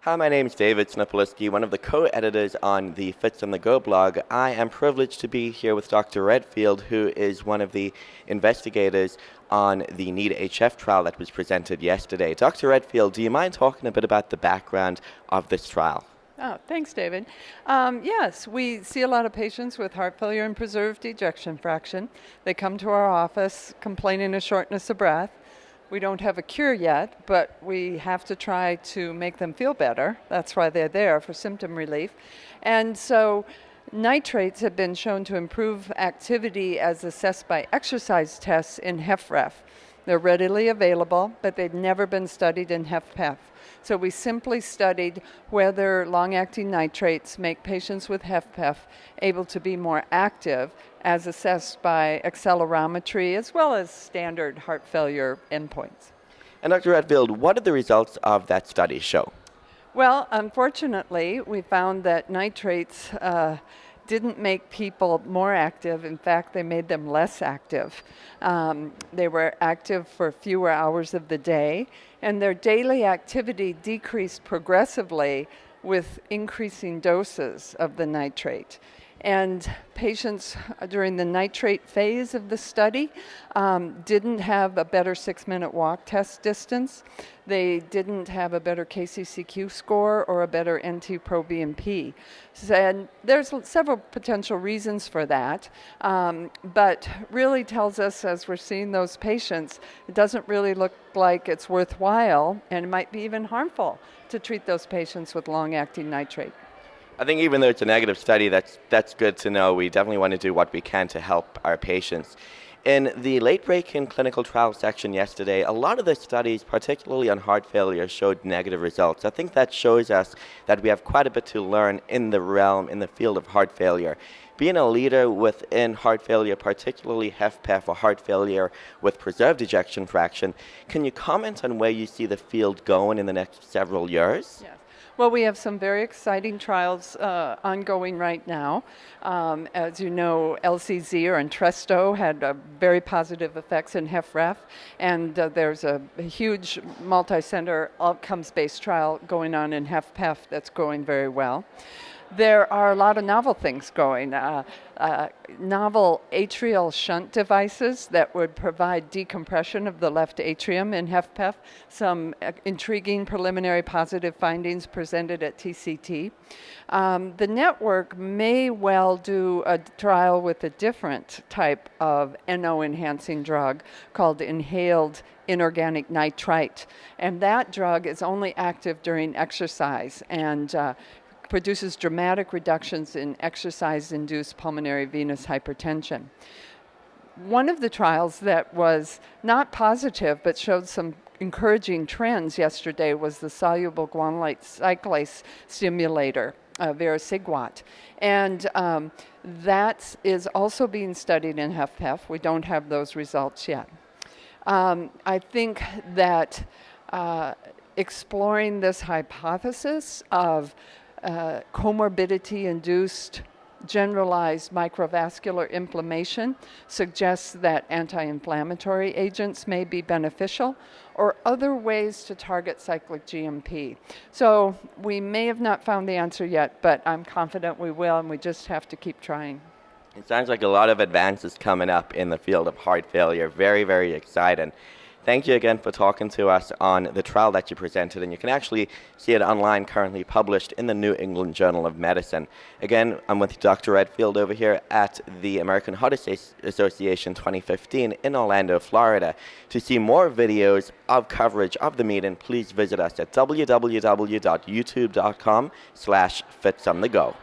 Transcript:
Hi, my name is David Snopoliski, one of the co-editors on the Fits on the Go blog. I am privileged to be here with Dr. Redfield, who is one of the investigators on the NEAT HF trial that was presented yesterday. Dr. Redfield, do you mind talking a bit about the background of this trial? Oh, thanks, David. Yes, we see a lot of patients with heart failure and preserved ejection fraction. They come to our office complaining of shortness of breath. We don't have a cure yet, but we have to try to make them feel better. That's why they're there, for symptom relief. And so nitrates have been shown to improve activity as assessed by exercise tests in HFrEF. They're readily available, but they've never been studied in HFpEF. So we simply studied whether long-acting nitrates make patients with HFpEF able to be more active as assessed by accelerometry as well as standard heart failure endpoints. And Dr. Redfield, what did the results of that study show? Well, unfortunately, we found that nitrates didn't make people more active. In fact, they made them less active. They were active for fewer hours of the day, and their daily activity decreased progressively with increasing doses of the nitrate. And patients during the nitrate phase of the study didn't have a better 6-minute walk test distance. They didn't have a better KCCQ score or a better NT-proBNP. And there's several potential reasons for that, but really tells us as we're seeing those patients, it doesn't really look like it's worthwhile, and it might be even harmful to treat those patients with long-acting nitrate. I think even though it's a negative study, that's good to know. We definitely want to do what we can to help our patients. In the late-breaking clinical trial section yesterday, a lot of the studies, particularly on heart failure, showed negative results. I think that shows us that we have quite a bit to learn in the field of heart failure. Being a leader within heart failure, particularly HFpEF or heart failure with preserved ejection fraction, can you comment on where you see the field going in the next several years? Yes. Well, we have some very exciting trials ongoing right now. As you know, LCZ or Entresto had very positive effects in HFrEF, and there's a huge multi-center outcomes-based trial going on in HFpEF that's going very well. There are a lot of novel things going. Novel atrial shunt devices that would provide decompression of the left atrium in HFpEF. Some intriguing preliminary positive findings presented at TCT. The network may well do a trial with a different type of NO-enhancing drug called inhaled inorganic nitrite. And that drug is only active during exercise and produces dramatic reductions in exercise-induced pulmonary venous hypertension. One of the trials that was not positive but showed some encouraging trends yesterday was the soluble guanylate cyclase stimulator, vericiguat. And that is also being studied in HFpEF. We don't have those results yet. I think that exploring this hypothesis of comorbidity-induced generalized microvascular inflammation suggests that anti-inflammatory agents may be beneficial, or other ways to target cyclic GMP. So we may have not found the answer yet, but I'm confident we will, and we just have to keep trying. It sounds like a lot of advances coming up in the field of heart failure. Very, very exciting. Thank you again for talking to us on the trial that you presented, and you can actually see it online, currently published in the New England Journal of Medicine. Again, I'm with Dr. Redfield over here at the American Heart Association 2015 in Orlando, Florida. To see more videos of coverage of the meeting, please visit us at www.youtube.com/fitsonthego.